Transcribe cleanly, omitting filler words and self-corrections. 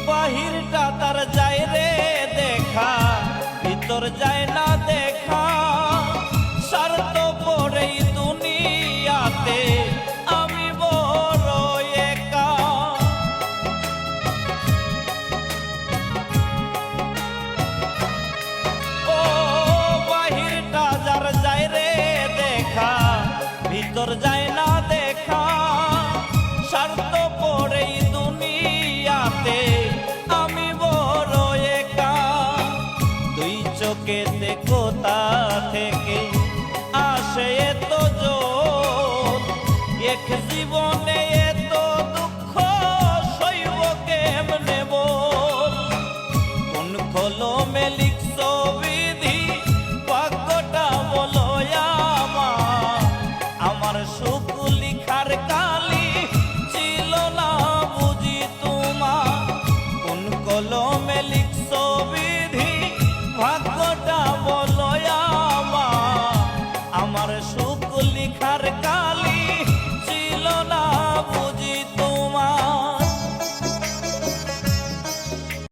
বাহিরটা তার যায় রে দেখা, ভিতর যায় না দেখা। স্বার্থ পরেই দুনিয়াতে আমি বড় একা। ও বাহিরটা যার যায় রে দেখা, ভিতর যায় না দেখা। স্বার্থ পরেই দুনিয়াতে আমি বড় একা। দুই চোখেতে কোথা থেকে আসে এত জোর, এক জীবনে এত দুঃখ সইব কেমনে বল। কোন কলমে লিখছ বিধি, ভাগ্যটা বলো আমার। আমার সুখ লিখার কালি ছিল না বুঝি তোমার। কোন কলমে লিখছ বিধি, ভাগ্যটা বলো আমার। আমার সুখ লিখার কালি